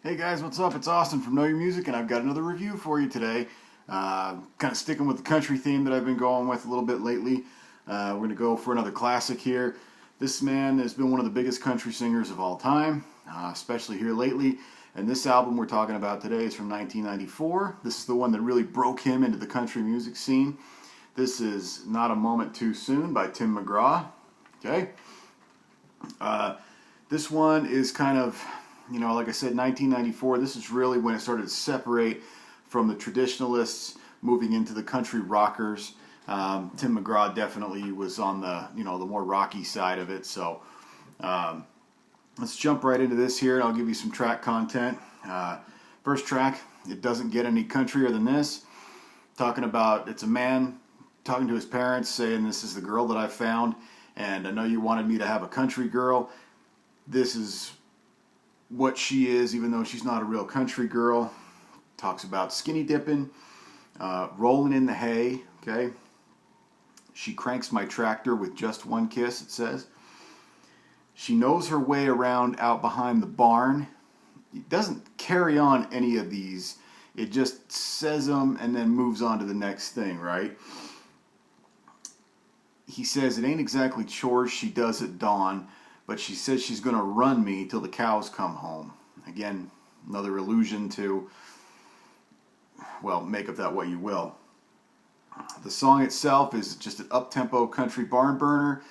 Hey guys, what's up? It's Austin from Know Your Music, and I've got another review for you today. Kind of sticking with the country theme that I've been going with a little bit lately. We're going to go for another classic here. This man has been one of the biggest country singers of all time, especially here lately. And this album we're talking about today is from 1994. This is the one that really broke him into the country music scene. This is Not a Moment Too Soon by Tim McGraw. Okay? This one is kind of, like I said, 1994, this is really when it started to separate from the traditionalists, moving into the country rockers. Tim McGraw definitely was on the, the more rocky side of it. So let's jump right into this here, and I'll give you some track content. First track, it doesn't get any countryer than this. Talking about, it's a man talking to his parents, saying, "This is the girl that I found, and I know you wanted me to have a country girl. This is what she is, even though she's not a real country girl." Talks about skinny dipping, rolling in the hay, okay? She cranks my tractor with just one kiss, it says. She knows her way around out behind the barn. It doesn't carry on any of these. It just says them and then moves on to the next thing, right? He says it ain't exactly chores she does at dawn, but she says she's going to run me till the cows come home. Again, another allusion to, well, make of that what you will. The song itself is just an up-tempo country barn burner.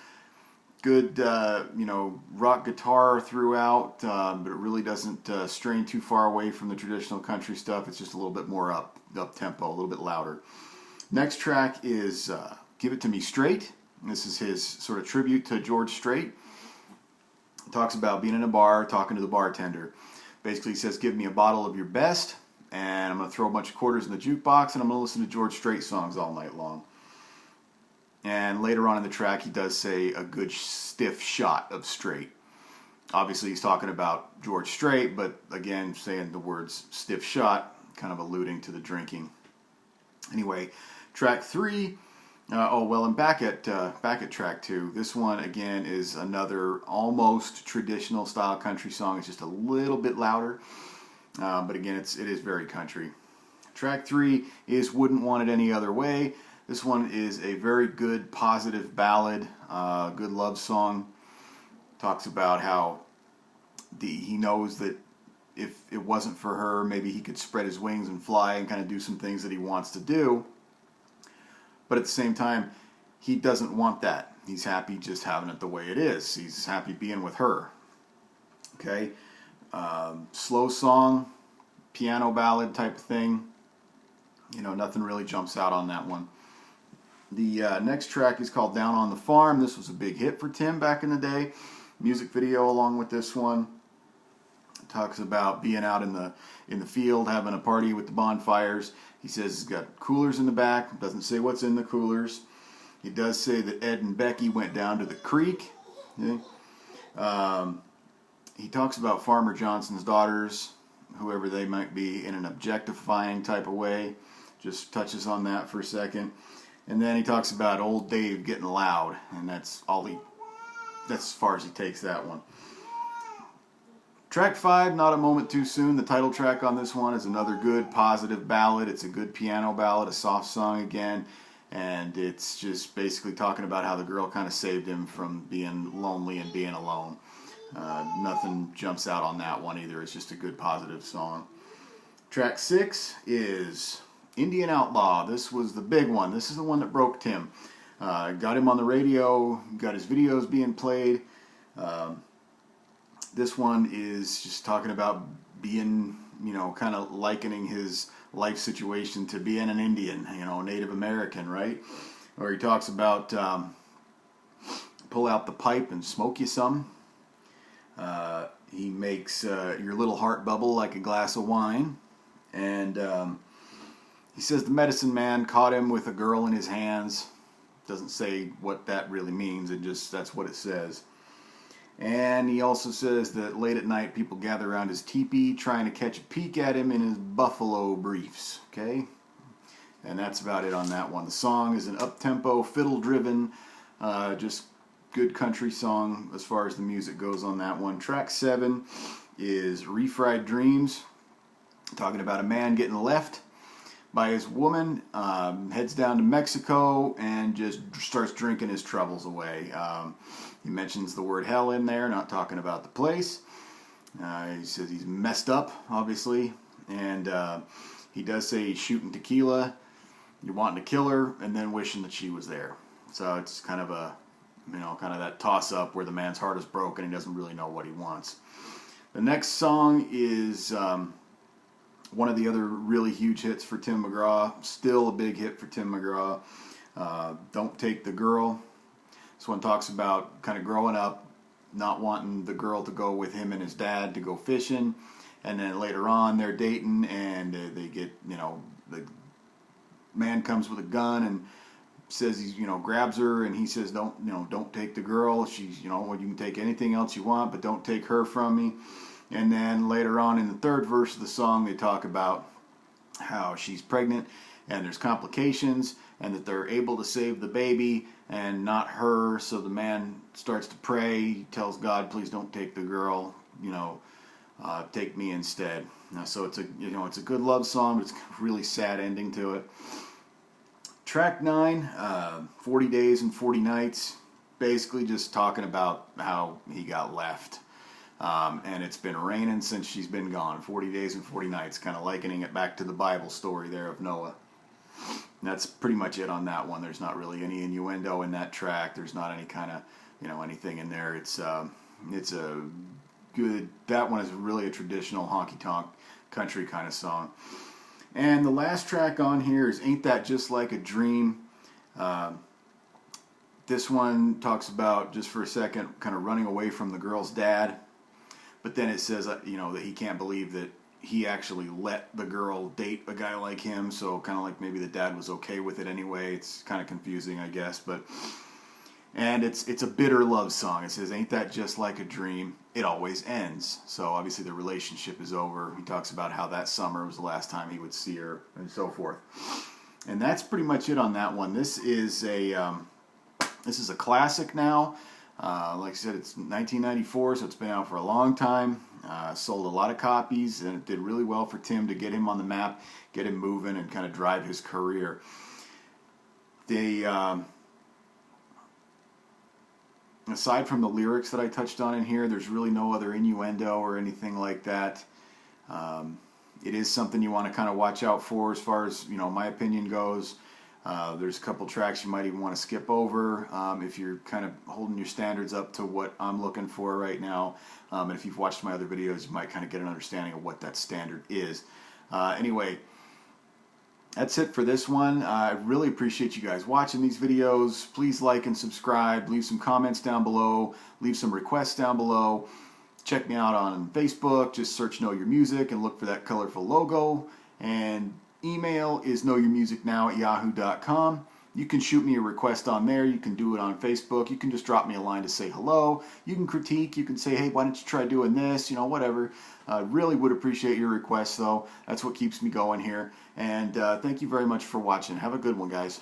Good, rock guitar throughout, but it really doesn't strain too far away from the traditional country stuff. It's just a little bit more up-tempo, a little bit louder. Next track is Give It To Me Straight. This is his sort of tribute to George Strait. Talks about being in a bar, talking to the bartender. Basically, he says, "Give me a bottle of your best, and I'm going to throw a bunch of quarters in the jukebox, and I'm going to listen to George Strait songs all night long." And later on in the track, he does say a good stiff shot of Strait. Obviously, he's talking about George Strait, but again, saying the words stiff shot, kind of alluding to the drinking. Anyway, track 3. And back at track 2, this one again is another almost traditional style country song. It's just a little bit louder, but again, it is very country. Track 3 is Wouldn't Want It Any Other Way. This one is a very good, positive ballad, good love song. Talks about how he knows that if it wasn't for her, maybe he could spread his wings and fly and kind of do some things that he wants to do. But at the same time, he doesn't want that. He's happy just having it the way it is. He's happy being with her. Okay? Slow song, piano ballad type of thing. Nothing really jumps out on that one. The next track is called Down on the Farm. This was a big hit for Tim back in the day. Music video along with this one. It talks about being out in the field, having a party with the bonfires. He says he's got coolers in the back. Doesn't say what's in the coolers. He does say that Ed and Becky went down to the creek. Okay? He talks about Farmer Johnson's daughters, whoever they might be, in an objectifying type of way. Just touches on that for a second. And then he talks about old Dave getting loud, and that's as far as he takes that one. Track 5, Not a Moment Too Soon. The title track on this one is another good, positive ballad. It's a good piano ballad, a soft song again, and it's just basically talking about how the girl kind of saved him from being lonely and being alone. Nothing jumps out on that one either. It's just a good, positive song. Track 6 is Indian Outlaw. This was the big one. This is the one that broke Tim. Got him on the radio, got his videos being played. This one is just talking about being, kind of likening his life situation to being an Indian, Native American, right? Or he talks about pull out the pipe and smoke you some. He makes your little heart bubble like a glass of wine. And he says the medicine man caught him with a girl in his hands. Doesn't say what that really means. That's what it says. And he also says that late at night people gather around his teepee trying to catch a peek at him in his buffalo briefs. Okay? And that's about it on that one. The song is an up-tempo, fiddle-driven, just good country song as far as the music goes on that one. Track 7 is Refried Dreams, talking about a man getting left by his woman, heads down to Mexico and just starts drinking his troubles away. He mentions the word hell in there, not talking about the place. He says he's messed up, obviously, and he does say he's shooting tequila, you're wanting to kill her, and then wishing that she was there. So it's kind of a, kind of that toss-up where the man's heart is broken and he doesn't really know what he wants. The next song is one of the other really huge hits for Tim McGraw. Still a big hit for Tim McGraw. Don't Take the Girl. This one talks about kind of growing up, not wanting the girl to go with him and his dad to go fishing. And then later on they're dating and they get, the man comes with a gun and says he's, grabs her, and he says, don't take the girl. She's, well, you can take anything else you want, but don't take her from me. And then later on in the third verse of the song, they talk about how she's pregnant and there's complications and that they're able to save the baby and not her. So the man starts to pray. He tells God, please don't take the girl, take me instead. So it's a good love song, but it's a really sad ending to it. Track 9, 40 Days and 40 Nights, basically just talking about how he got left. And it's been raining since she's been gone. 40 days and 40 nights, kind of likening it back to the Bible story there of Noah. And that's pretty much it on that one. There's not really any innuendo in that track. There's not any kind of, anything in there. It's a good, that one is really a traditional honky-tonk country kind of song. And the last track on here is Ain't That Just Like a Dream. This one talks about, just for a second, kind of running away from the girl's dad. But then it says, that he can't believe that he actually let the girl date a guy like him. So kind of like maybe the dad was okay with it anyway. It's kind of confusing, I guess. And it's a bitter love song. It says, ain't that just like a dream? It always ends. So obviously the relationship is over. He talks about how that summer was the last time he would see her and so forth. And that's pretty much it on that one. This is a classic now. Like I said, it's 1994, so it's been out for a long time. Sold a lot of copies, and it did really well for Tim to get him on the map, get him moving, and kind of drive his career. Aside from the lyrics that I touched on in here, there's really no other innuendo or anything like that. It is something you want to kind of watch out for as far as, my opinion goes. There's a couple tracks you might even want to skip over if you're kind of holding your standards up to what I'm looking for right now. And if you've watched my other videos, you might kind of get an understanding of what that standard is. Anyway, that's it for this one. I really appreciate you guys watching these videos. Please like and subscribe. Leave some comments down below. Leave some requests down below. Check me out on Facebook. Just search Know Your Music and look for that colorful logo. And email is knowyourmusicnow@yahoo.com. You can shoot me a request on there. You can do it on Facebook. You can just drop me a line to say hello. You can critique. You can say, hey, why don't you try doing this? Whatever. Really would appreciate your requests, though. That's what keeps me going here. And thank you very much for watching. Have a good one, guys.